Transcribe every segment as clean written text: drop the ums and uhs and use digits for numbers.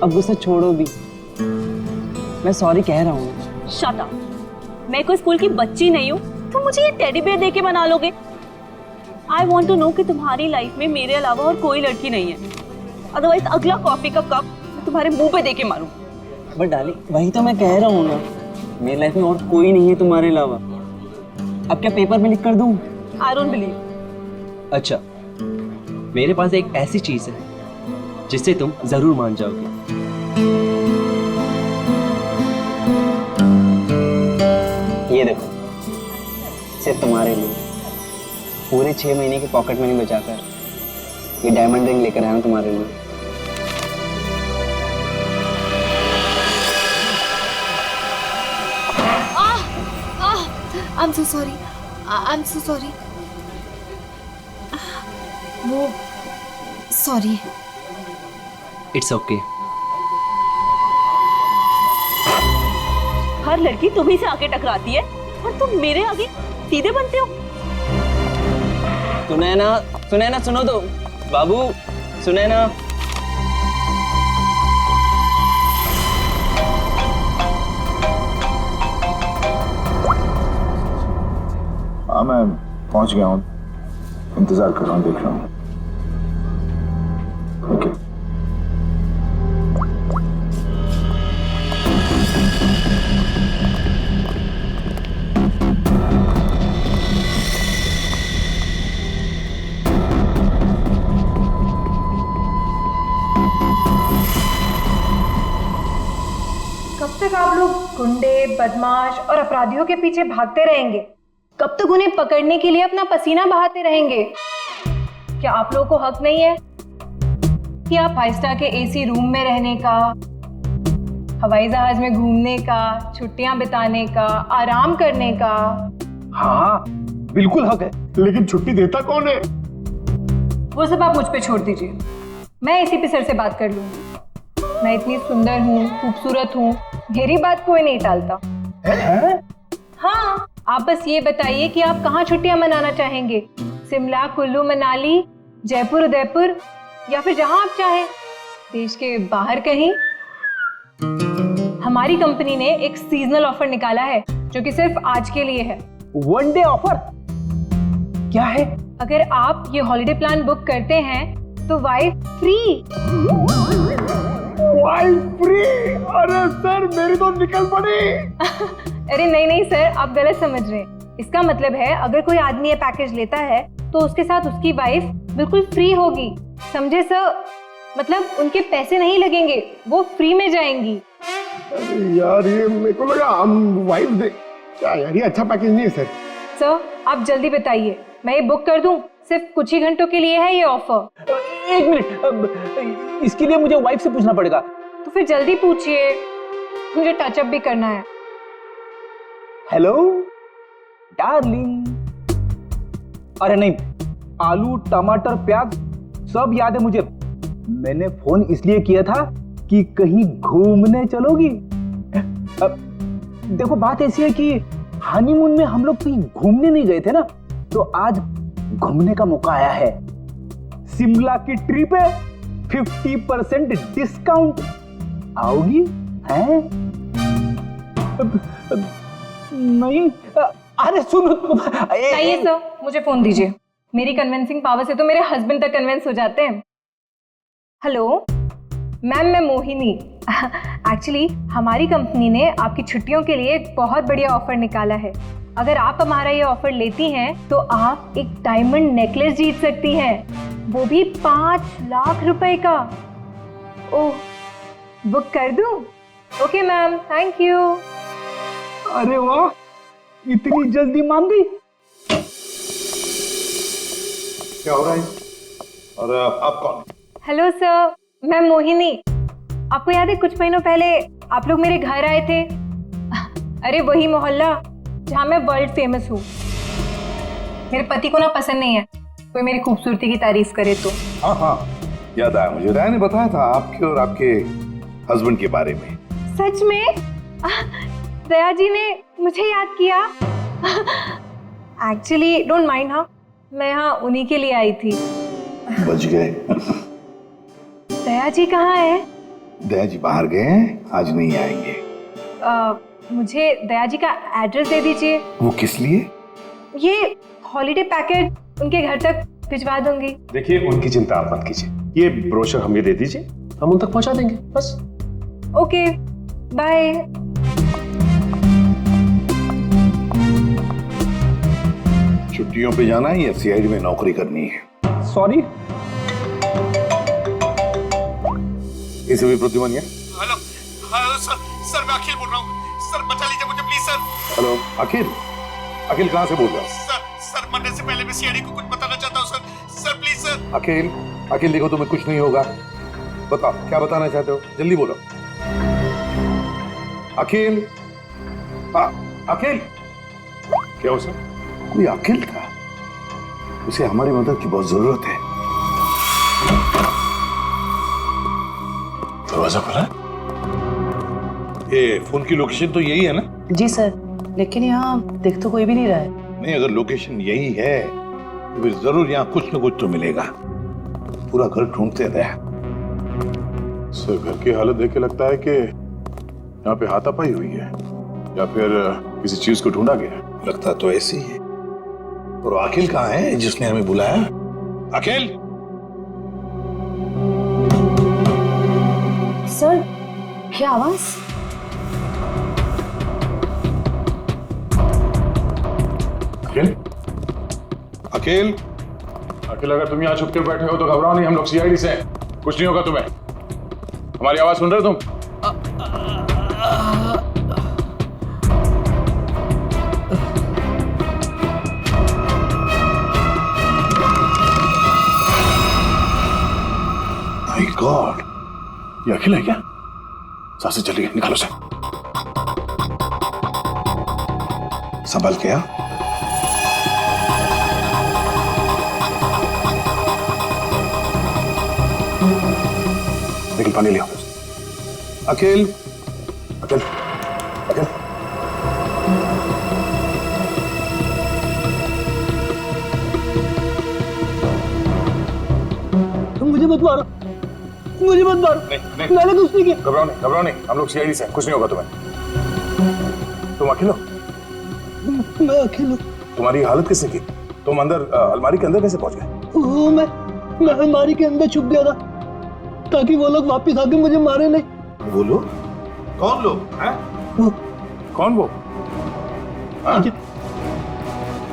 अब गुस्सा छोड़ो भी, मैं सॉरी कह रहा हूँ। Shut up. मैं कोई स्कूल की बच्ची नहीं हूँ तो मुझे ये टेडी बेयर देके मना लोगे? आई वॉन्ट टू नो कि तुम्हारी लाइफ में मेरे अलावा और कोई लड़की नहीं है, अदरवाइज अगला कॉफी का कप मैं तुम्हारे मुंह पे देके मारूं। बट डार्लिंग वही तो मैं कह रहा हूँ ना, मेरी लाइफ में और कोई नहीं है तुम्हारे अलावा। अब क्या पेपर में लिख कर दूं? I don't believe. अच्छा, मेरे पास एक ऐसी चीज है जिससे तुम जरूर मान जाओगे। ये देखो, सिर्फ तुम्हारे लिए पूरे 6 महीने की पॉकेट मनी बचाकर ये डायमंड रिंग लेकर आया हूं तुम्हारे लिए। I'm so sorry. I'm so sorry. वो sorry. It's okay. हर लड़की तुम्ही से आके टकराती है और तुम मेरे आगे सीधे बनते हो। सुनैना, सुनैना सुनो तो, बाबू सुनैना। हाँ मैं पहुंच गया हूँ, इंतजार कर रहा हूँ, देख रहा हूँ। ओके। कब तक आप लोग गुंडे, बदमाश और अपराधियों के पीछे भागते रहेंगे? कब तक उन्हें पकड़ने के लिए अपना पसीना बहाते रहेंगे? क्या आप लोगों को हक नहीं है कि आप 5 स्टार के एसी रूम में रहने का, हवाई जहाज में घूमने का, छुट्टियां बिताने का, आराम करने का? हाँ बिल्कुल हक है, लेकिन छुट्टी देता कौन है? वो सब आप मुझ पे छोड़ दीजिए, मैं एसीपी सर से बात कर लूंगी। मैं इतनी सुंदर हूँ, खूबसूरत हूँ, मेरी बात कोई नहीं टालता। हाँ, आप बस ये बताइए कि आप कहाँ छुट्टियां मनाना चाहेंगे? शिमला, कुल्लू, मनाली, जयपुर, उदयपुर, या फिर जहां आप चाहें, देश के बाहर कहीं। हमारी कंपनी ने एक सीजनल ऑफर निकाला है जो कि सिर्फ आज के लिए है। वन डे ऑफर क्या है? अगर आप ये हॉलिडे प्लान बुक करते हैं तो वाइफ फ्री। Wife free? अरे सर मेरी तो निकल पड़ी। अरे नहीं नहीं सर, आप गलत समझ रहे हैं। इसका मतलब है अगर कोई आदमी ये पैकेज लेता है तो उसके साथ उसकी वाइफ बिल्कुल फ्री होगी, समझे सर? मतलब उनके पैसे नहीं लगेंगे, वो फ्री में जाएंगी। अरे यार ये मेरे को लगा हम वाइफ दे। क्या यार, ये अच्छा पैकेज नहीं है सर। सर आप जल्दी बताइए, मैं ये बुक कर दूं? सिर्फ कुछ ही घंटों के लिए है ये ऑफर। एक मिनट, इसके लिए मुझे वाइफ से पूछना पड़ेगा। तो फिर जल्दी पूछिए, मुझे टचअप भी करना है। Hello darling. अरे नहीं, आलू, टमाटर, प्याज सब याद है मुझे। मैंने फोन इसलिए किया था कि कहीं घूमने चलोगी। अब देखो बात ऐसी है कि हनीमून में हम लोग कहीं घूमने नहीं गए थे ना, तो आज घूमने का मौका आया है। शिमला की ट्रिप है, 50% डिस्काउंट। आओगी? हैं? नहीं, अरे सुनो। चाहिए सर, मुझे फोन दीजिए। मेरी कन्विंसिंग पावर से तो मेरे हस्बैंड तक कन्विंस हो जाते हैं। हेलो मैम, मैं मोहिनी। एक्चुअली हमारी कंपनी ने आपकी छुट्टियों के लिए एक बहुत बढ़िया ऑफर निकाला है। अगर आप हमारा ये ऑफर लेती हैं तो आप एक डायमंड नेकलेस जीत सकती हैं, वो भी 5 लाख रुपए का। ओह, बुक कर दूं? Okay ma'am, thank you. अरे वाह, इतनी जल्दी मान गई। क्या हो रहा है? और आप कौन? हेलो सर, मैं मोहिनी। आपको याद है कुछ महीनों पहले आप लोग मेरे घर आए थे? अरे वही मोहल्ला जहाँ मैं वर्ल्ड फेमस हूँ। मेरे पति को ना पसंद नहीं है कोई मेरी खूबसूरती की तारीफ करे तो। हाँ हाँ याद आया मुझे, राय ने बताया था आपके और आपके हस्बैंड के बारे में। सच में? दया जी ने मुझे याद किया। एक्चुअली डोंट माइंड, हाँ मैं यहाँ उन्हीं के लिए आई थी। बच गए। दया जी कहाँ है? दया जी बाहर गए हैं, आज नहीं आएंगे। मुझे दया जी का एड्रेस दे दीजिए। वो किस लिए? ये हॉलीडे पैकेट उनके घर तक भिजवा दूंगी। देखिए उनकी चिंता आप मत कीजिए, ये ब्रोशर हमें दे दीजिए, हम उन तक पहुंचा देंगे बस। Okay bye. छुट्टियों पे जाना है या सीआईडी में नौकरी करनी है? सॉरी। इसे भी प्रतिमन है। हेलो हेलो सर, सर मैं अखिल बोल रहा हूँ, सर बचा लीजिए मुझे प्लीज सर। हेलो अखिल, अखिल कहाँ से बोल रहा है? सर मरने से पहले मैं सीआईडी को कुछ बताना चाहता हूँ सर प्लीज सर। अखिल, अखिल देखो तुम्हें कुछ नहीं होगा, बताओ क्या बताना चाहते हो, जल्दी बोलो। अखिल, अखिल। क्या हो सर? कोई अखिल था, उसे हमारी मदद की बहुत जरूरत है। दरवाजा खुला? ये फोन की लोकेशन तो यही है ना? जी सर, लेकिन यहाँ दिख तो कोई भी नहीं रहा है। नहीं, अगर लोकेशन यही है तो फिर जरूर यहाँ कुछ न कुछ तो मिलेगा। पूरा घर ढूंढते रहे। सर घर की हालत देख के लगता है कि यहाँ पे हाथापाई हुई है या फिर किसी चीज को ढूंढा गया है। लगता तो ऐसे ही है। और अखिल कहाँ है जिसने हमें बुलाया? अखिल? सर क्या आवाज? अखिल? अखिल? अखिल अगर तुम यहाँ छुप के बैठे हो तो घबराओ नहीं, हम लोग सीआईडी से हैं, कुछ नहीं होगा तुम्हें। हमारी आवाज सुन रहे हो तुम? माय गॉड, ये अखिल है क्या? सांसें चली गई, निकालो से। संभल के आ। निकल पानी लिया। अखिल, अखिल, अखिल। मुझे मत मारो, मुझे मत मारो। नहीं, मैंने कुछ नहीं किया। घबराओ नहीं, हम लोग सीआईडी से हैं, कुछ नहीं होगा तुम्हें। तुम अखिल हो? मैं अखिल हूँ। तुम्हारी हालत किसने की? तुम अंदर अलमारी के अंदर कैसे पहुंच गए? वो मैं अलमारी के अंदर छुप गया था ताकि वो लोग वापस आके मुझे मारे नहीं। वो लोग? कौन लोग? हैं? वो कौन वो?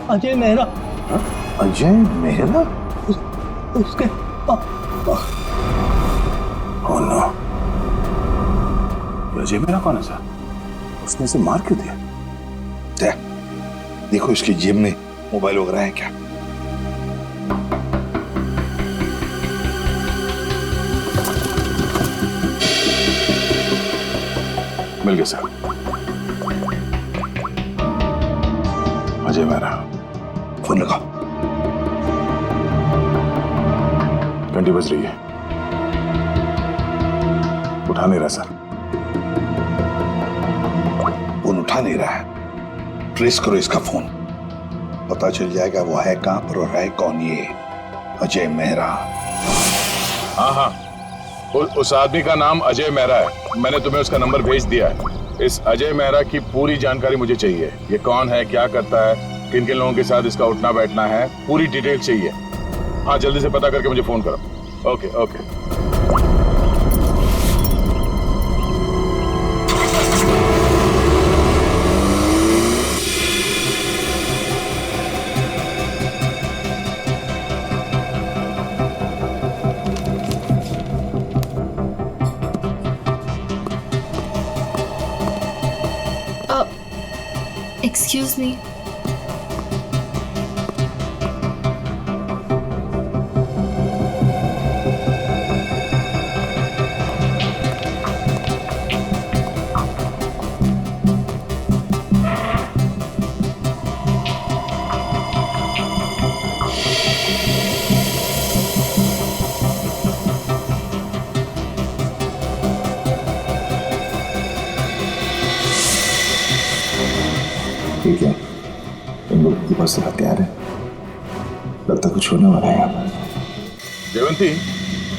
अजय मेहरा। अजय मेहरा? उसके Oh no. अजय मेरा कौन है सर? उसने इसे मार क्यों दिया? देखो इसकी जेब में मोबाइल वगैरह है क्या? मिल गया सर। अजय मेरा। फोन लगाओ। घंटी बज रही है, उठा नहीं रहा सर। फोन उठा नहीं रहा है, ट्रेस करो इसका फोन, पता चल जाएगा वो है कहां पर और है कौन ये अजय मेहरा। हाँ, उस आदमी का नाम अजय मेहरा है, मैंने तुम्हें उसका नंबर भेज दिया है। इस अजय मेहरा की पूरी जानकारी मुझे चाहिए, ये कौन है, क्या करता है, किन किन लोगों के साथ इसका उठना बैठना है, पूरी डिटेल चाहिए। हाँ, जल्दी से पता करके मुझे फोन करो। Okay okay. Excuse me. ठीक है, तुम लोग की बस तैयार है, लगता कुछ होने वाला है यहाँ पर। देवंती,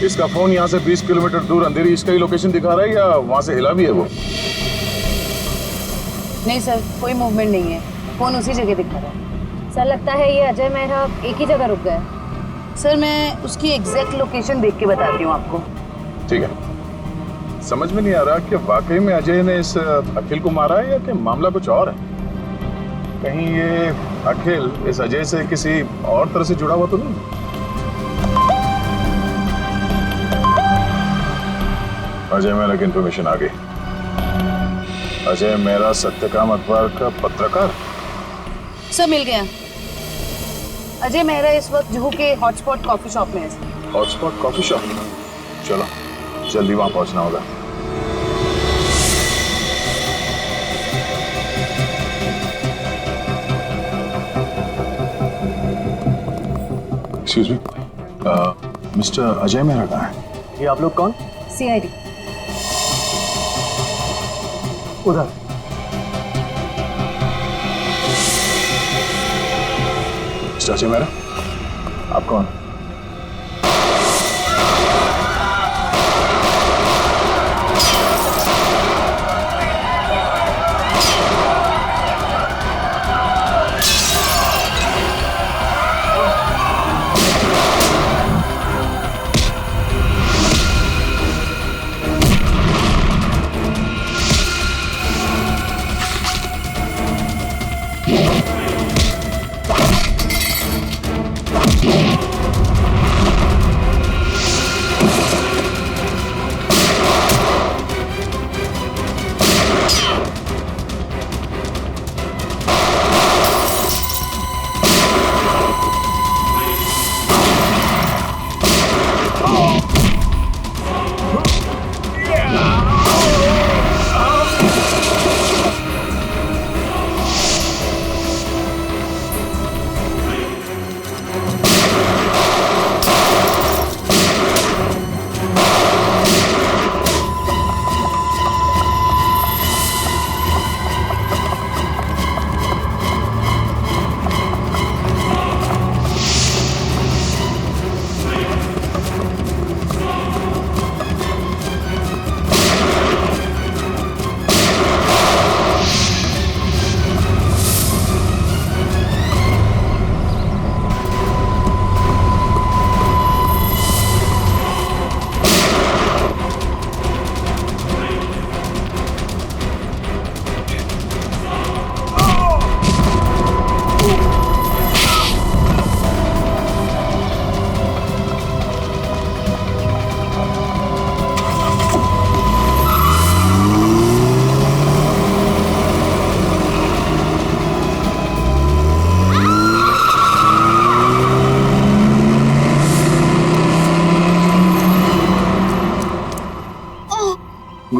इसका फोन यहाँ से 20 किलोमीटर दूर अंधेरी इसका ही लोकेशन दिखा रहा है या वहां से हिला भी है वो? नहीं सर, कोई मूवमेंट नहीं है, फोन उसी जगह दिखा रहा है। सर लगता है ये अजय मेहरा एक ही जगह रुक गए। सर मैं उसकी एग्जैक्ट लोकेशन देख के बताती हूँ आपको। ठीक है, समझ में नहीं आ रहा कि वाकई में अजय ने इस अखिल को मारा है या कि मामला कुछ और है। कहीं ये अखिल इस अजय से किसी और तरह से जुड़ा हुआ तो नहीं? अजय मेहरा की इंफॉर्मेशन आ गई। अजय मेहरा सत्यकाम अखबार का पत्रकार। सर मिल गया। अजय मेहरा इस वक्त जुहू के हॉटस्पॉट कॉफी शॉप में है। हॉटस्पॉट कॉफी शॉप, चलो जल्दी वहां पहुंचना होगा। Excuse me, mister Ajay Mehra कहाँ है? ये आप लोग कौन? सीआईडी। उधर। मिस्टर अजय मेहरा, आप कौन?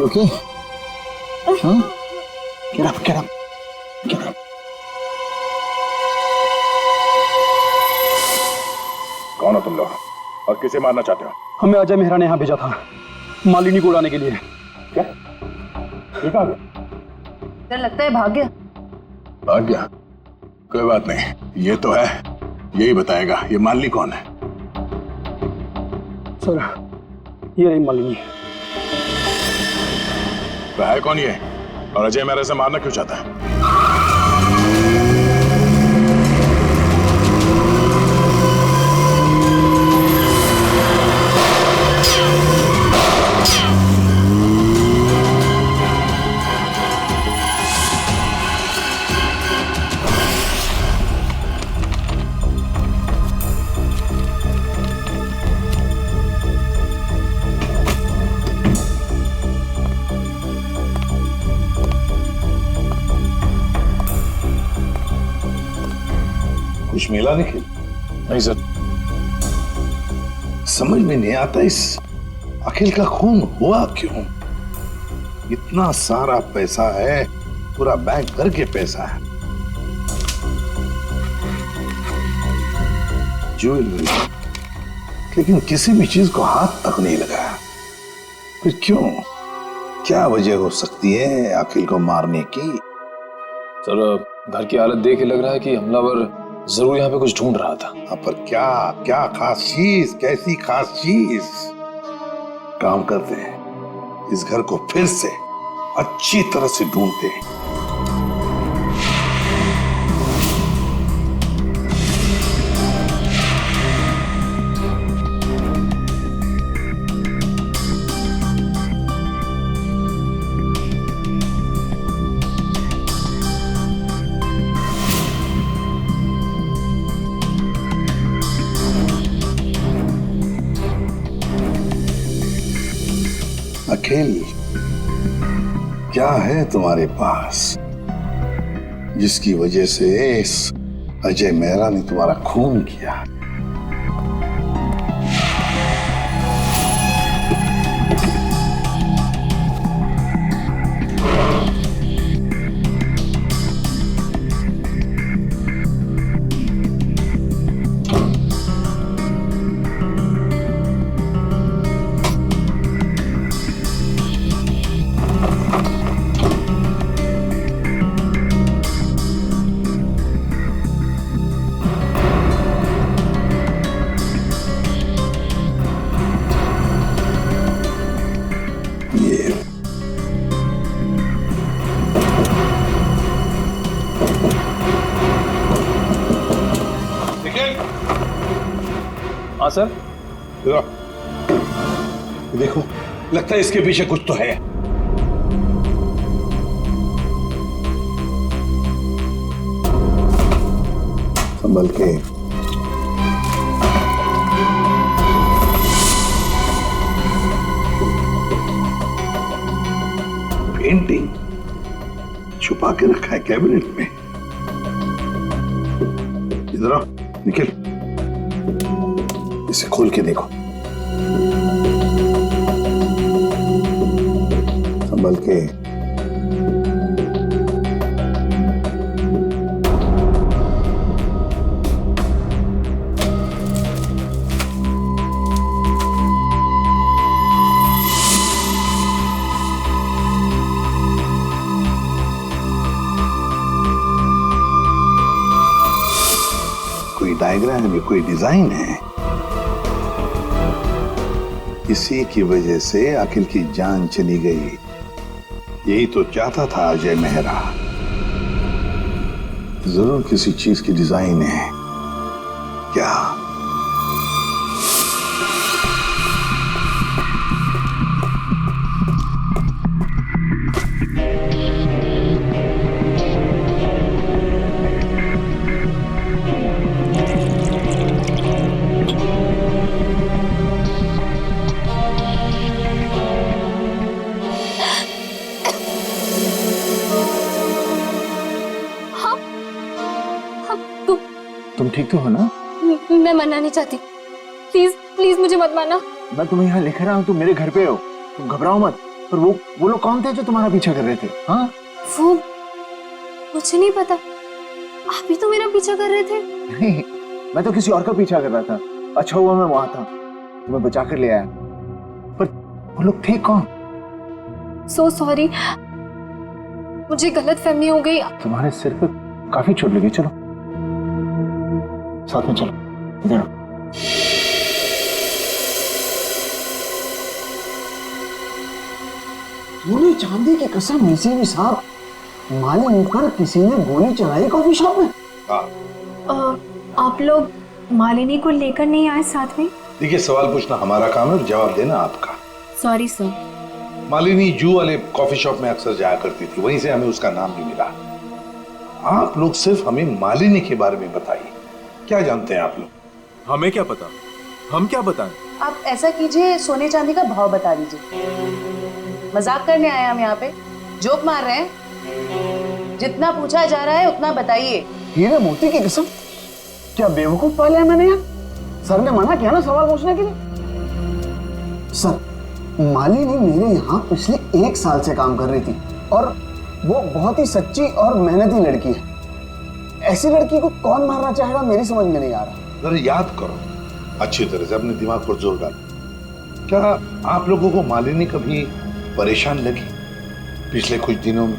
Okay. Huh? Get up, get up, get up. कौन हो तुम लोग और किसे मारना चाहते हो? हमें अजय मेहरा ने यहाँ भेजा था मालिनी को उड़ाने के लिए। क्या? ये कहाँ गया? सर लगता है भाग गया। भाग गया? कोई बात नहीं, ये तो है, यही बताएगा ये मालिनी कौन है। सर ये रही मालिनी। तो है कौन ये और अजय मेहरा से मारना क्यों चाहता है? कुछ मिला निखिल? नहीं सर। समझ में नहीं आता इस अखिल का खून हुआ क्यों? इतना सारा पैसा है, पूरा बैंक भर के पैसा है, ज्वेलरी, लेकिन किसी भी चीज को हाथ तक नहीं लगाया। फिर क्यों? क्या वजह हो सकती है अखिल को मारने की? सर घर की हालत देख के लग रहा है कि हमलावर जरूर यहाँ पे कुछ ढूंढ रहा था। पर क्या क्या खास चीज, कैसी खास चीज? काम करते हैं, इस घर को फिर से अच्छी तरह से ढूंढते हैं। अखिल, क्या है तुम्हारे पास जिसकी वजह से इस अजय मेहरा ने तुम्हारा खून किया? हाँ सर। देखो, लगता है इसके पीछे कुछ तो है। संभल के। पेंटिंग छुपा के रखा है कैबिनेट में। इधर आओ निखिल, इसे खोल के देखो। संभल के। कोई डायग्राम है, कोई डिजाइन है। इसी की वजह से अखिल की जान चली गई। यही तो चाहता था अजय मेहरा। जरूर किसी चीज की डिजाइन है। क्या? तुम ठीक तो हो ना? मैं मरना नहीं चाहती, प्लीज प्लीज मुझे मत मारना। मैं तुम्हें यहाँ लिख रहा हूँ, तुम मेरे घर पे हो, तुम घबराओ मत। पर वो लोग कौन थे जो तुम्हारा पीछा कर रहे थे? हाँ, वो मुझे नहीं पता। आप ही तो मेरा पीछा कर रहे थे। नहीं, मैं तो किसी और का पीछा कर रहा था। अच्छा हुआ मैं वहां था, तुम्हें बचा कर ले आया। पर वो लोग थे कौन? सो सॉरी, मुझे गलत फहमी हो गई। तुम्हारे सिर पे काफी चोट लगी। चलो साथ में चलो। इधर तूने चांदी की कसम नसीब साहब, मालिनी पर किसी ने गोली चलाई कॉफी शॉप में? आप लोग मालिनी को लेकर नहीं आए साथ में? देखिए, सवाल पूछना हमारा काम है और जवाब देना आपका। Sorry sir. मालिनी जू वाले कॉफी शॉप में अक्सर जाया करती थी, वहीं से हमें उसका नाम भी मिला। आप लोग सिर्फ हमें मालिनी के बारे में बताइए, क्या जानते हैं आप लोग? हमें क्या पता, हम क्या बताएं? आप ऐसा कीजिए, सोने चांदी का भाव बता दीजिए। मजाक करने आए हम यहाँ पे, जोक मार रहे हैं। जितना पूछा जा रहा है उतना बताइए। हीरे मोती की कसम, क्या बेवकूफ पाला है मैंने यार? सर ने मना किया ना सवाल पूछने के लिए। सर, मालिनी मेरे यहाँ पिछले 1 साल से काम कर रही थी और वो बहुत ही सच्ची और मेहनती लड़की है। ऐसी लड़की को कौन मारना चाहेगा, मेरी समझ में नहीं आ रहा। जरा याद करो अच्छी तरह से, अपने दिमाग पर जोर डालो। क्या आप लोगों को मालिनी कभी परेशान लगी पिछले कुछ दिनों में?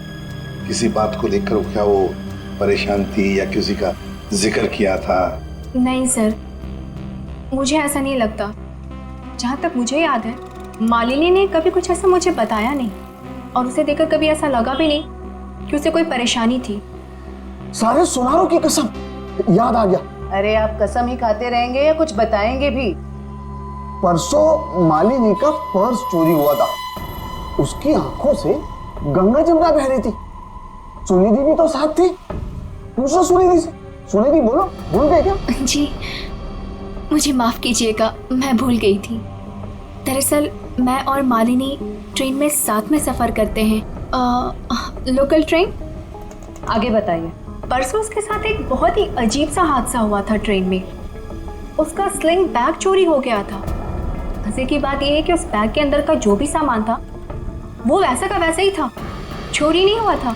किसी बात को लेकर क्या वो परेशान थी या किसी का जिक्र किया था? नहीं सर, मुझे ऐसा नहीं लगता। जहाँ तक मुझे याद है, मालिनी ने कभी कुछ ऐसा मुझे बताया नहीं और उसे देखकर कभी ऐसा लगा भी नहीं कि उसे कोई परेशानी थी। सारे सुनारों की कसम, याद आ गया। अरे आप कसम ही खाते रहेंगे या कुछ बताएंगे भी? परसों मालिनी का पर्स चोरी हुआ था। उसकी आंखों से गंगा जमुना बह रही थी। सुनिधि भी तो साथ थी। पूछो सुनिधि से। सुनिधि बोलो, भूल गए क्या? जी मुझे माफ कीजिएगा, मैं भूल गई थी। दरअसल मैं और मालिनी ट्रेन में साथ में सफर करते हैं, लोकल ट्रेन। आगे बताइए। परसों उसके साथ एक बहुत ही अजीब सा हादसा हुआ था ट्रेन में। उसका स्लिंग बैग चोरी हो गया था। मजे की बात यह है कि उस बैग के अंदर का जो भी सामान था वो वैसा का वैसा ही था, चोरी नहीं हुआ था।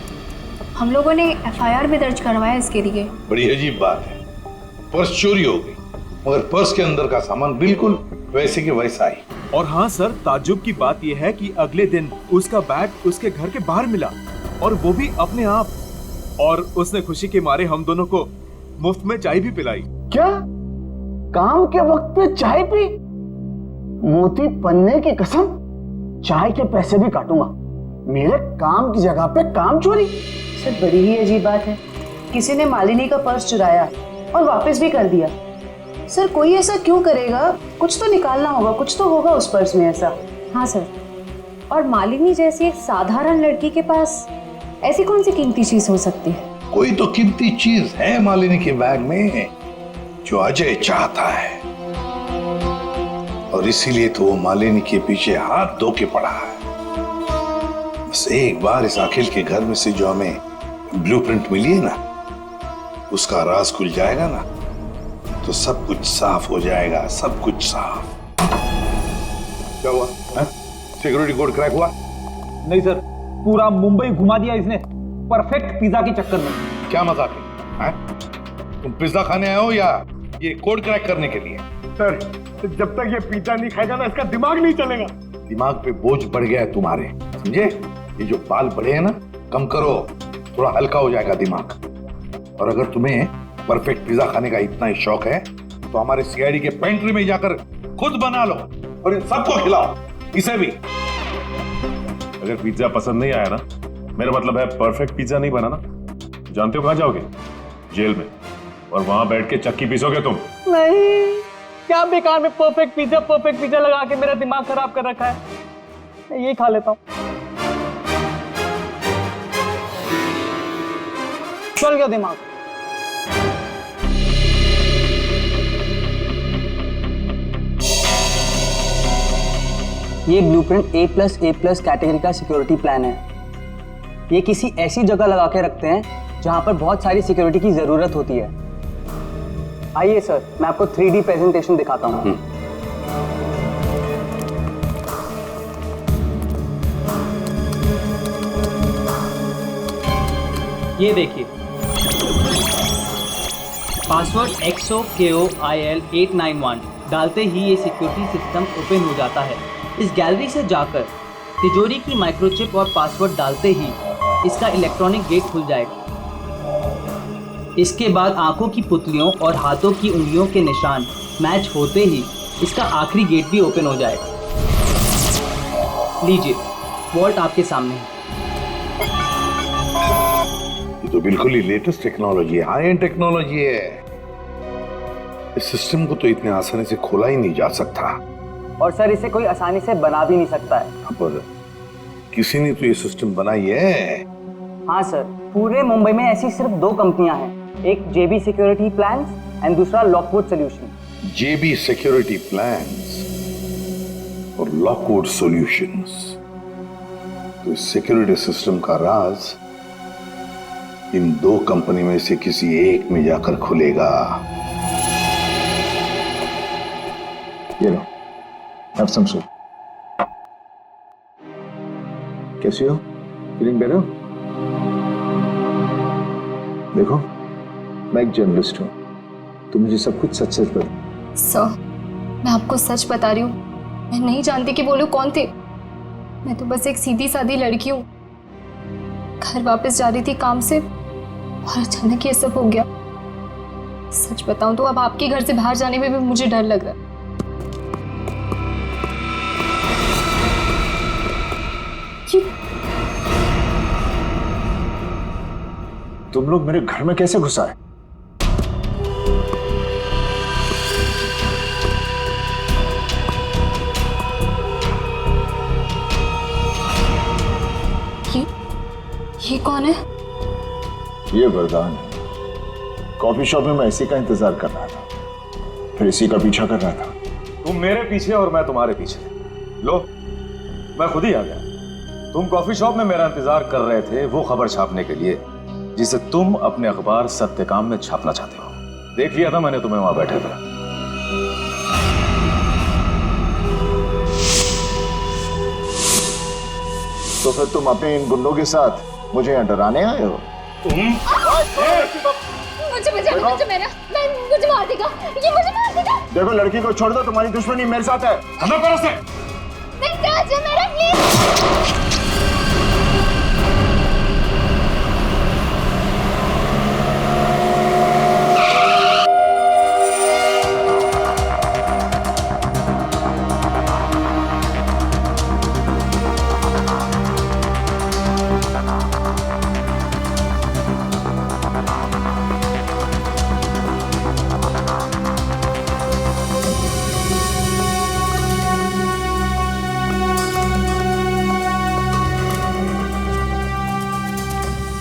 हम लोगों ने FIR भी दर्ज करवाया इसके लिए। बड़ी अजीब बात है, पर्स चोरी हो गई मगर पर्स के अंदर का सामान बिल्कुल वैसे के वैसा ही। और हाँ सर, ताज्जुब की बात यह है कि अगले दिन उसका बैग उसके घर के बाहर मिला और वो भी अपने आप। और उसने खुशी के मारे हम दोनों को मुफ्त में चाय भी पिलाई। क्या? काम के वक्त पे चाय पी? मोती पन्ने की कसम, चाय के पैसे भी काटूंगा। मेरे काम की जगह पे काम चोरी। सर बड़ी ही अजीब बात है, किसी ने मालिनी का पर्स चुराया और वापस भी कर दिया। सर कोई ऐसा क्यों करेगा? कुछ तो निकालना होगा, कुछ तो होगा उस पर्स में ऐसा। हाँ सर, और मालिनी जैसी एक साधारण लड़की के पास ऐसी कौन सी कीमती चीज हो सकती है? कोई तो कीमती चीज है मालिनी के बैग में जो अजय चाहता है और इसीलिए तो वो मालिनी के पीछे हाथ धो के पड़ा है। बस एक बार इस अखिल के घर में से जो हमें ब्लूप्रिंट मिली है ना, उसका राज खुल जाएगा ना तो सब कुछ साफ हो जाएगा, सब कुछ साफ। क्या हुआ? सिक्योरिटी कोड क्रैक हुआ? नहीं सर, पूरा मुंबई घुमा दिया इसने परफेक्ट पिज्जा के चक्कर में। क्या मजाक है? तुम पिज्जा खाने आए हो या ये कोड क्रैक करने के लिए? सर जब तक ये पिज्जा नहीं खाएगा ना इसका दिमाग नहीं चलेगा। दिमाग पे बोझ बढ़ गया है तुम्हारे, समझे? ये जो बाल बढ़े हैं ना, कम करो, थोड़ा हल्का हो जाएगा दिमाग। और अगर तुम्हें परफेक्ट पिज्जा खाने का इतना ही शौक है तो हमारे CID के पेंट्री में जाकर खुद बना लो और इन सबको खिलाओ, इसे भी। अगर पिज्जा पसंद नहीं आया ना, मेरा मतलब है परफेक्ट पिज्जा नहीं बना ना, जानते हो कहां जाओगे? जेल में। और वहां बैठ के चक्की पीसोगे तुम। नहीं, क्या बेकार में परफेक्ट पिज्जा लगा के मेरा दिमाग खराब कर रखा है। मैं यही खा लेता हूँ। चल गया दिमाग। ये ब्लूप्रिंट A+A+ कैटेगरी का सिक्योरिटी प्लान है। ये किसी ऐसी जगह लगा के रखते हैं जहां पर बहुत सारी सिक्योरिटी की जरूरत होती है। आइए सर, मैं आपको 3D प्रेजेंटेशन दिखाता हूं। ये देखिए, पासवर्ड XOKOIL891 डालते ही ये सिक्योरिटी सिस्टम ओपन हो जाता है। इस गैलरी से जाकर तिजोरी की माइक्रोचिप और पासवर्ड डालते ही इसका इलेक्ट्रॉनिक गेट खुल जाएगा। इसके बाद आंखों की पुतलियों और हाथों की उंगलियों के निशान मैच होते ही इसका आखिरी गेट भी ओपन हो जाएगा। लीजिए, वॉल्ट आपके सामने है। ये तो बिल्कुल ही लेटेस्ट टेक्नोलॉजी है, हाई एंड टेक्नोलॉजी है। इस सिस्टम को तो इतने आसानी से खोला ही नहीं जा सकता। और सर, इसे कोई आसानी से बना भी नहीं सकता है। पर किसी ने तो ये सिस्टम बनाई है। हाँ सर, पूरे मुंबई में ऐसी सिर्फ 2 कंपनियां हैं, एक JB सिक्योरिटी प्लान्स एंड दूसरा Lockwood solution. JB security plans और लॉकवुड सॉल्यूशंस। तो इस सिक्योरिटी सिस्टम का राज इन 2 कंपनी में से किसी एक में जाकर खुलेगा। ये लो, have some soup. कैसी हो? Feeling better? देखो, मैं एक जर्नलिस्ट हूँ, तुम मुझे सब कुछ सच सच बता। सर, मैं आपको सच बता रही हूँ, मैं नहीं जानती कि वो लोग कौन थे। मैं तो बस एक सीधी सादी लड़की हूँ, घर वापस जा रही थी काम से और अचानक ये सब हो गया। सच बताऊं तो अब आपके घर से बाहर जाने में भी मुझे डर लग रहा है। तुम लोग मेरे घर में कैसे घुस आए? ये कौन है? ये वरदान है। कॉफी शॉप में मैं इसी का इंतजार कर रहा था, फिर इसी का पीछा कर रहा था। तुम मेरे पीछे और मैं तुम्हारे पीछे। लो, मैं खुद ही आ गया। तुम कॉफी शॉप में मेरा इंतजार कर रहे थे वो खबर छापने के लिए जिसे तुम अपने अखबार सत्यकाम में छापना चाहते हो। देख लिया था मैंने तुम्हें वहां बैठे थे। तो फिर तुम अपने इन गुंडों के साथ मुझे यहाँ डराने आए हो? मुझे मार देगा, ये मुझे मार देगा। देखो, लड़की को छोड़ दो, तुम्हारी दुश्मनी मेरे साथ है। हमें करो से। मेरा please.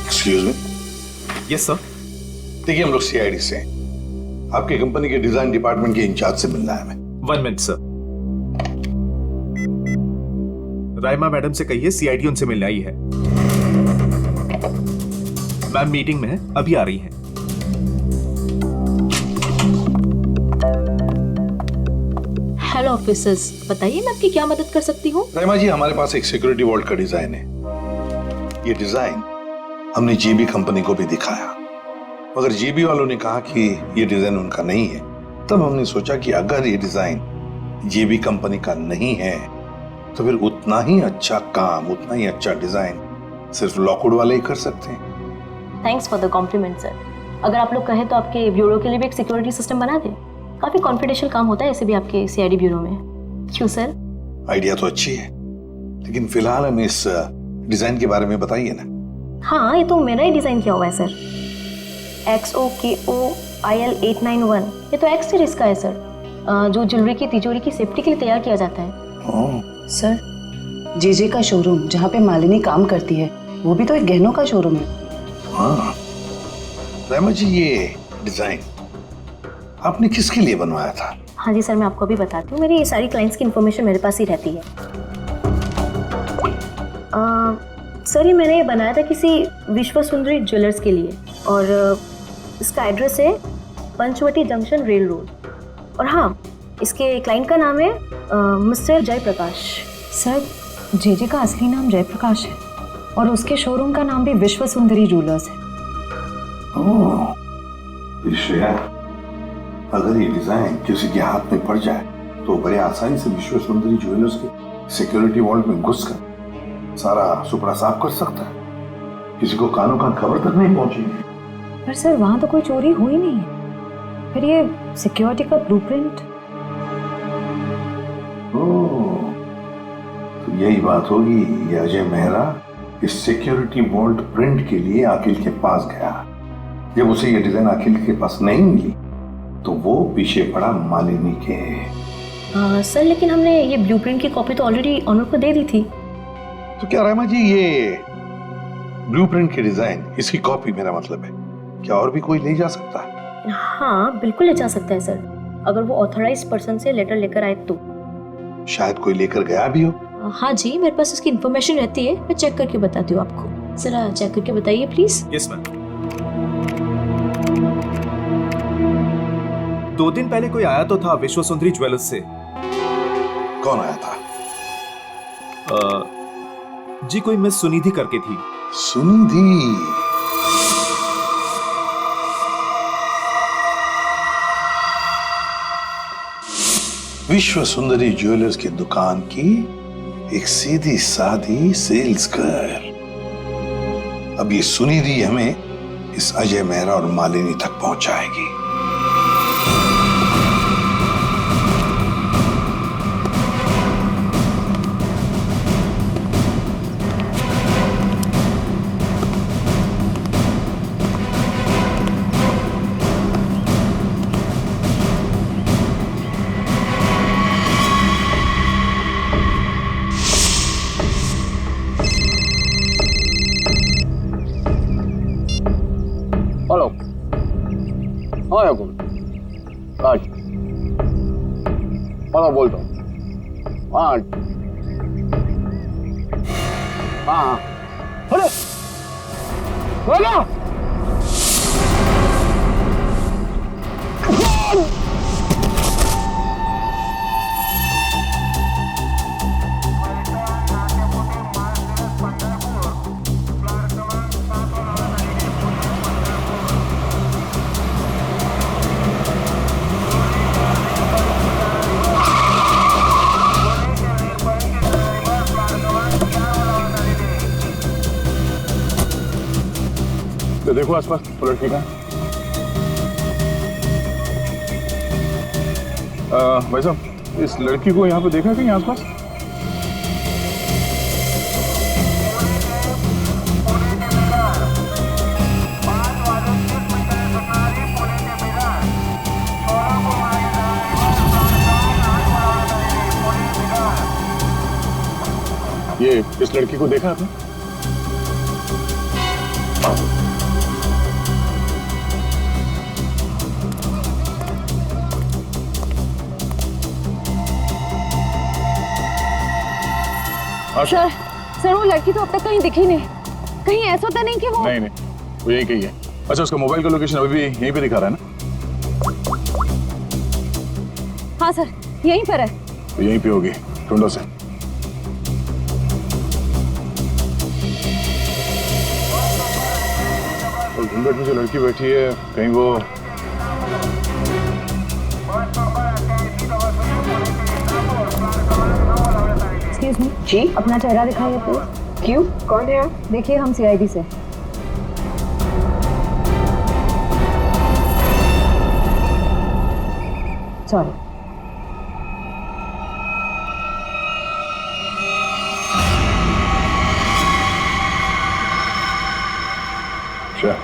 Excuse me. Yes sir. देखिए, हम लोग सीआईडी से हैं। आपकी कंपनी के डिजाइन डिपार्टमेंट के इंचार्ज से मिलना है हमें। 1 मिनट सर। राइमा मैडम से कहिए सीआईडी उनसे मिलने आई है। मैम मीटिंग में है, अभी आ रही हैं। हेलो ऑफिसर्स, बताइए मैं आपकी क्या मदद कर सकती हूँ? राइमा जी, हमारे पास एक सिक्योरिटी वॉल्ट का डिजाइन है। ये डिजाइन हमने जीबी कंपनी को भी दिखाया, मगर जीबी वालों ने कहा कि ये डिजाइन उनका नहीं है। तब हमने सोचा कि अगर ये डिजाइन जीबी कंपनी का नहीं है तो फिर उतना ही अच्छा काम, उतना ही अच्छा डिजाइन सिर्फ लॉकवुड वाले ही कर सकते हैं। Thanks for the compliment sir. अगर आप लोग कहें तो आपके ब्यूरो के लिए भी एक सिक्योरिटी सिस्टम बना दें। काफी कॉन्फिडेंशियल काम होता है ऐसे भी आपके सीआईडी ब्यूरो में। क्यों सर? आइडिया तो अच्छी है, लेकिन फिलहाल हमें इस डिजाइन के बारे में बताइए ना। हाँ, ये तो मेरा ही डिजाइन किया हुआ है सर। XOKOIL891, ये तो एक्स सीरीज का है सर, जो ज्वेलरी की तिजोरी की सेफ्टी के लिए तैयार किया जाता है। सर, जेजे का शोरूम जहाँ पे मालिनी काम करती है वो भी तो एक गहनों का शोरूम है। हाँ राइमा जी, ये डिजाइन आपने किसके लिए बनवाया था? हाँ जी सर, मैं आपको अभी बताती हूँ। मेरी ये सारी क्लाइंट्स की इन्फॉर्मेशन मेरे पास ही रहती है। सर, ये मैंने बनाया था किसी विश्व सुंदरी ज्वेलर्स के लिए, और इसका एड्रेस है पंचवटी जंक्शन रेल रोड। और हाँ, इसके क्लाइंट का नाम है मिस्टर जयप्रकाश। सर, जेजे का असली नाम जयप्रकाश है और उसके शोरूम का नाम भी विश्व सुंदरी ज्वेलर्स है। श्रेया, अगर ये डिजाइन किसी के हाथ में पड़ जाए तो बड़े आसानी से विश्व सुंदरी ज्वेलर्स के सिक्योरिटी वॉल्ट में घुसकर सारा सुपड़ा साफ कर सकता है। किसी को कानों कान खबर तक नहीं पहुंचेगी। पर सर, वहां तो कोई चोरी हुई नहीं है। फिर ये सिक्योरिटी का ब्लूप्रिंट? तो यही बात होगी। ये अजय मेहरा इस सिक्योरिटी वॉल्ट प्रिंट के लिए अखिल के पास गया। जब उसे ये डिजाइन अखिल के पास नहीं मिली तो वो पीछे पड़ा मालिनी के। सर, लेकिन हमने ये ब्लूप्रिंट की कॉपी तो ऑलरेडी ऑनर को दे दी थी। तो क्या रामा जी, ये ब्लूप्रिंट की डिजाइन, इसकी कॉपी मेरा मतलब है, क्या और भी कोई ले जा सकता है? हाँ, बिल्कुल ले जा सकता है सर, अगर वो ऑथराइज्ड पर्सन से लेटर लेकर आए तो। शायद कोई लेकर गया भी हो। हाँ जी, मेरे पास इसकी इन्फॉर्मेशन रहती है, मैं चेक करके बताती हूँ आपको। जरा चेक करके बताइए प्लीज। Yes ma'am. 2 दिन पहले कोई आया तो था विश्व सुंदरी ज्वेलर्स से। कौन आया था? जी, कोई मिस सुनिधि करके थी। सुनिधि? विश्व सुंदरी ज्वेलर्स की दुकान की एक सीधी सादी सेल्स गर्ल। अब ये सुनिधि हमें इस अजय मेहरा और मालिनी तक पहुंचाएगी। हाँ याकूब, आज बोलता हूँ। हाँ हाँ, अरे बोलो। तो देखो आसपास वो लड़की का। भाई साहब, इस लड़की को यहाँ पे देखा कहीं आसपास? ये इस लड़की को देखा आपने? सर वो लड़की तो अब तक कहीं दिखी नहीं। कहीं ऐसा तो नहीं कि वो नहीं, वो यही कही है। अच्छा, उसका मोबाइल का लोकेशन अभी भी यहीं पे दिखा रहा है ना? हाँ सर, यहीं पर है। तो यहीं पे होगी, ढूंढो से। और घूंघट में जो लड़की बैठी है, कहीं वो एक्सक्यूज मी जी, अपना चेहरा दिखाइए प्लीज। क्यों, कौन है आप? देखिए, हम सीआईडी से। सॉरी। अच्छा,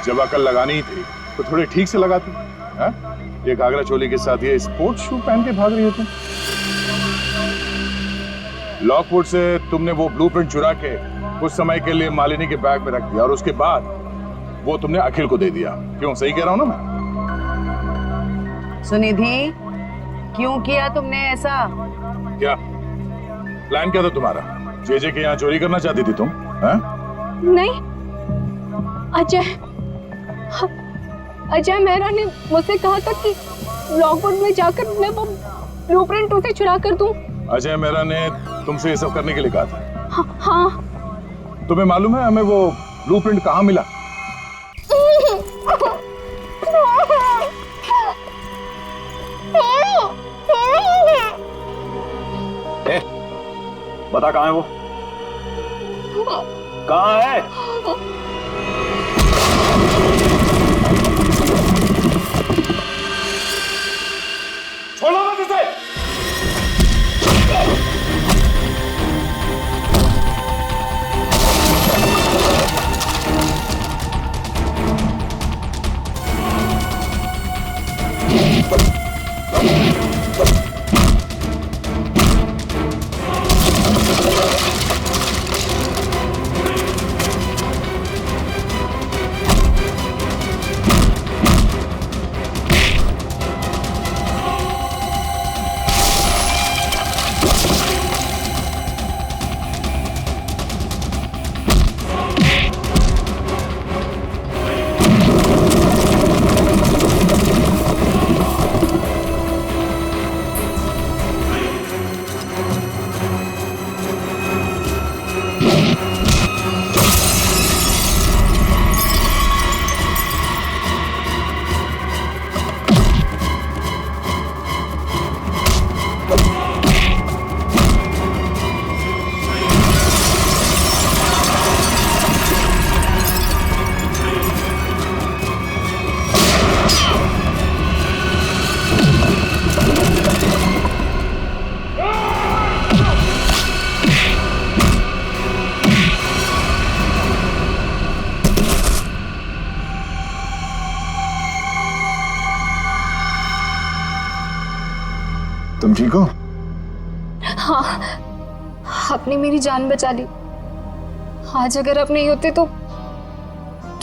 जब अकल लगानी ही थी तो थोड़ी ठीक से लगाती। ये घाघरा चोली के साथ ये स्पोर्ट शू पहन के भाग रही हो तुम। लॉकवुड से तुमने वो ब्लूप्रिंट चुरा के कुछ समय के लिए मालिनी के बैग में रख दिया और उसके बाद वो तुमने अखिल को दे दिया। क्यों, सही कह रहा हूं ना मैं? सुनिधि, क्यों किया तुमने ऐसा? क्या प्लान क्या था तुम्हारा? जेजे के यहाँ चोरी करना चाहती थी तुम? नहीं, अजय मेहरा ने मुझसे कहा था कि लॉकवुड में जाकर मैं वो ब्लूप्रिंट उसे चुरा कर दूं। अजय मेहरा ने तुमसे ये सब करने के लिए कहा था? हाँ। तुम्हें मालूम है हमें वो ब्लूप्रिंट कहाँ मिला? बता कहाँ है वो? कहाँ है? छोड़ो मत इसे! ठीक हो? हाँ, आपने मेरी जान बचा ली। आज अगर आप नहीं होते तो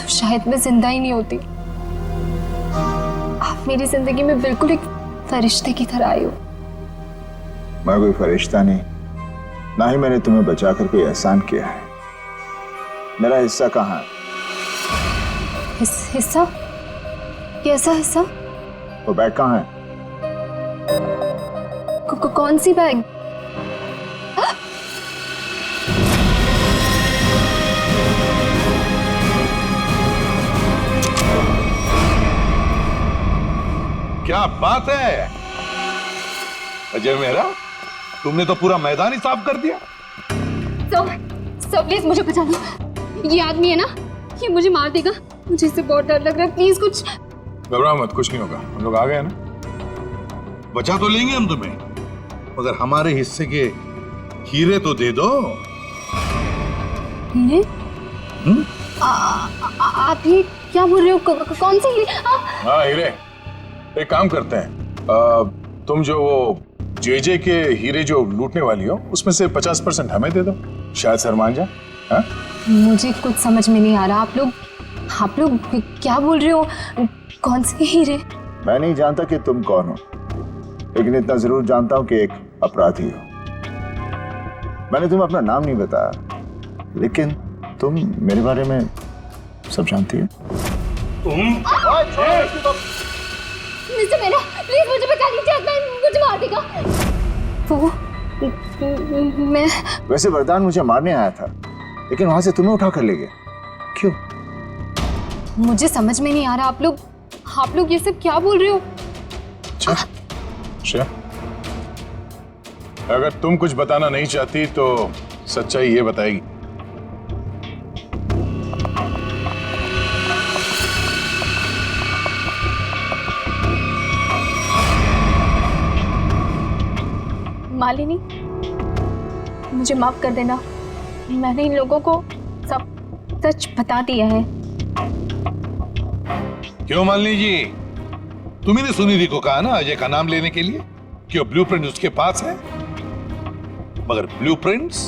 शायद मैं जिंदा ही नहीं होती। आप मेरी जिंदगी में बिल्कुल एक फरिश्ते की तरह आई हो। मैं कोई फरिश्ता नहीं, ना ही मैंने तुम्हें बचाकर कोई एहसान किया है। मेरा हिस्सा कहाँ है? हिस्सा? कैसा हिस्सा? वो बैग कहाँ है? कौन सी बैग? क्या बात है अजय मेहरा, तुमने तो पूरा मैदान ही साफ कर दिया। सब प्लीज मुझे बचा लो। ये आदमी है ना, ये मुझे मार देगा। मुझे इससे बहुत डर लग रहा है। प्लीज कुछ। घबराओ मत, कुछ नहीं होगा। हम लोग आ गए ना। बचा तो लेंगे हम तुम्हें, मगर हमारे हिस्से के हीरे तो दे दो। हीरे? आप ये क्या बोल रहे हो? कौन से हीरे? हाँ हीरे। एक काम करते हैं, तुम जो वो जेजे के हीरे जो लूटने वाली हो उसमें से 50% हमें दे दो, शायद सर मान जाए। हाँ? मुझे कुछ समझ में नहीं आ रहा। आप लोग क्या बोल रहे हो? कौन से हीरे? मैं नहीं जानता कि तुम कौन हो, लेकिन इतना जरूर जानता हूं कि एक अपराधी हो। मैंने तुम्हें अपना नाम नहीं बताया, लेकिन तुम मेरे बारे में सब जानती हो। मिस्टर मेरा, प्लीज मुझे बचा लीजिए, मुझे मार देगा वो। मैं वैसे वरदान मुझे मारने आया था, लेकिन वहां से तुम्हें उठा कर ले गया। क्यों? मुझे समझ में नहीं आ रहा। आप लोग ये सब क्या बोल रहे हो? अच्छा, अगर तुम कुछ बताना नहीं चाहती तो सच्चाई ये बताएगी। मालिनी, मुझे माफ कर देना। मैंने इन लोगों को सब सच बता दिया है। क्यों मालिनी जी, तुम्ही ने सुनिधि को कहा ना अजय का नाम लेने के लिए कि वो ब्लूप्रिंट उसके पास है, मगर ब्लूप्रिंट्स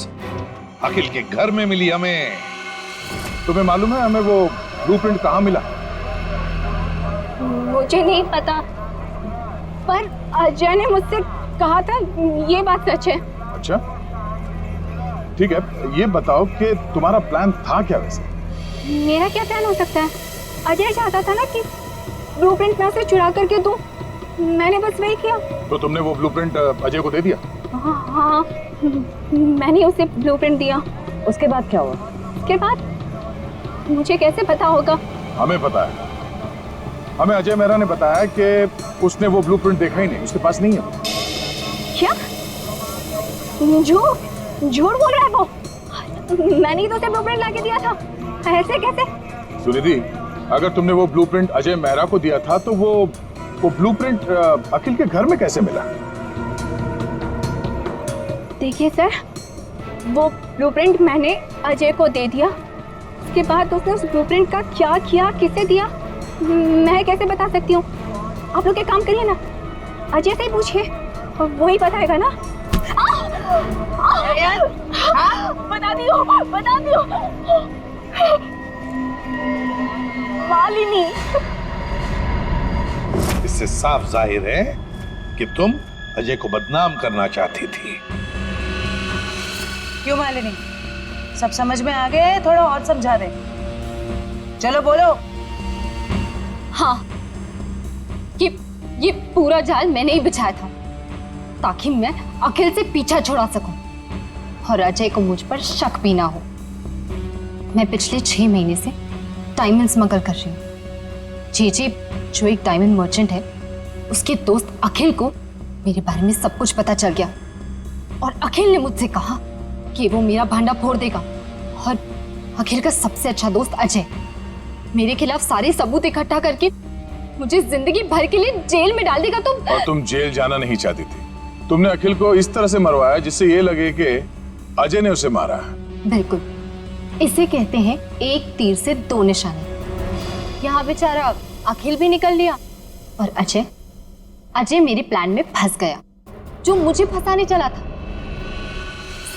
अखिल के घर में मिली हमें। तुम्हें मालूम है हमें वो ब्लूप्रिंट कहाँ मिला? मुझे नहीं पता, पर अजय ने मुझसे कहा था। ये बात सच है। अच्छा ठीक है, ये बताओ कि तुम्हारा प्लान था क्या वैसे? मेरा क्या प्लान हो सकता है? अजय चाहता था ना कि ब्लूप्रिंट मैं उसे चुरा करके दूं। मैंने बस वही किया। तो तुमने वो ब्लूप्रिंट अजय को दे दिया? हाँ, मैंने उसे ब्लूप्रिंट दिया। उसके बाद क्या हुआ? उसके बाद मुझे कैसे पता होगा? हमें पता है। हमें अजय मेहरा ने बताया कि उसने वो ब्लूप्रिंट देखा ही नहीं, उसके पास नहीं है। क्या? झूठ बोल रहा है वो। मैंने ही तो उसे ब्लूप्रिंट लाके दिया था। ऐसे कैसे? सुनिधि, अगर तुमने वो ब्लूप्रिंट अजय मेहरा को दिया था तो वो ब्लूप्रिंट अखिल के घर में कैसे मिला? देखिए सर, वो ब्लूप्रिंट मैंने अजय को दे दिया। उसके बाद उसने उस ब्लूप्रिंट का क्या किया, किसे दिया, मैं कैसे बता सकती हूँ? आप लोग एक काम करिए ना, अजय से ही पूछिए, वो ही बताएगा ना। बता दियो मालिनी। इससे साफ जाहिर है कि तुम अजय को बदनाम करना चाहती थी। क्यों मालिनी, सब समझ में आ गए? थोड़ा और समझा दे। चलो बोलो। हाँ, ये पूरा जाल मैंने ही बिछाया था ताकि मैं अखिल से पीछा छुड़ा सकूं और अजय को मुझ पर शक भी ना हो। मैं पिछले 6 महीने से डायमंड स्मगल कर रही हूँ। जेजे जो एक डायमंड मर्चेंट है, उसके दोस्त अखिल को मेरे बारे में सब कुछ पता चल गया और अखिल ने मुझसे कहा कि वो मेरा भांडा फोड़ देगा और अखिल का सबसे अच्छा दोस्त अजय मेरे खिलाफ सारे सबूत इकट्ठा करके मुझे जिंदगी भर के लिए जेल में डाल देगा। और तुम जेल जाना नहीं चाहती थी। तुमने अखिल को इस तरह से मरवाया जिससे ये लगे कि अजय ने उसे मारा। बिल्कुल, इसे कहते हैं एक तीर से 2 निशाने। यहाँ बेचारा अखिल भी निकल लिया और अजय मेरे प्लान में फंस गया। जो मुझे फंसाने चला था।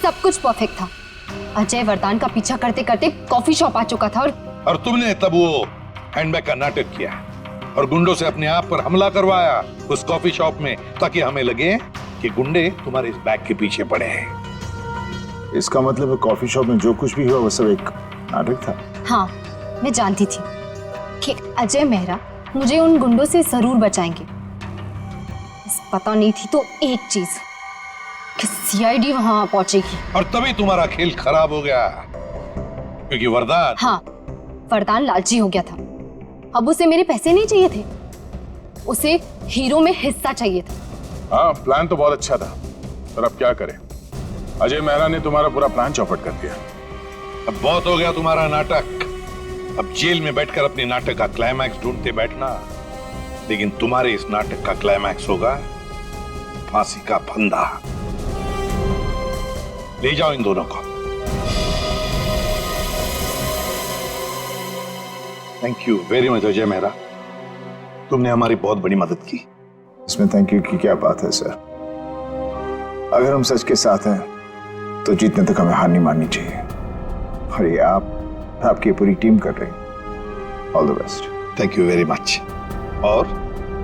सब कुछ परफेक्ट था। अजय वरदान का पीछा करते करते कॉफी शॉप आ चुका था और तुमने तब वो हैंडबैग का नाटक किया और गुंडों से अपने आप पर हमला करवाया उस कॉफी शॉप में, ताकि हमें लगे कि गुंडे तुम्हारे इस बैग के पीछे पड़े हैं। इसका मतलब है कॉफी शॉप में जो कुछ भी हुआ वो सब एक नाटक था। हाँ, मैं जानती थी कि अजय मेहरा मुझे उन गुंडों से जरूर बचाएंगे। बस पता नहीं थी तो एक चीज कि सीआईडी वहां पहुंचेगी। और तभी तुम्हारा खेल खराब हो गया, क्योंकि वरदान, हाँ, वरदान लालची हो गया था। अब उसे मेरे पैसे नहीं चाहिए थे, उसे हीरो में हिस्सा चाहिए था। हाँ, प्लान तो बहुत अच्छा था, पर अब क्या करें? अजय मेहरा ने तुम्हारा पूरा प्लान चौपट कर दिया। अब बहुत हो गया तुम्हारा नाटक। अब जेल में बैठकर अपने नाटक का क्लाइमैक्स ढूंढते बैठना, लेकिन तुम्हारे इस नाटक का क्लाइमैक्स होगा फांसी का फंदा। ले जाओ इन दोनों को। Thank you very much Ajay Mehra, तुमने हमारी बहुत बड़ी मदद की। इसमें थैंक यू की क्या बात है सर? अगर हम सच के साथ हैं तो जीतने तक हमें हार नहीं माननी चाहिए। और ये आपकी पूरी टीम कर रही है। All the best. Thank you very much. और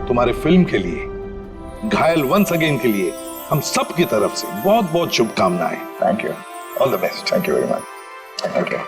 तुम्हारे फिल्म के लिए, घायल वंस अगेन के लिए हम सब की तरफ से बहुत बहुत शुभकामनाएं। Thank you. All the best. Thank you very much. Thank you.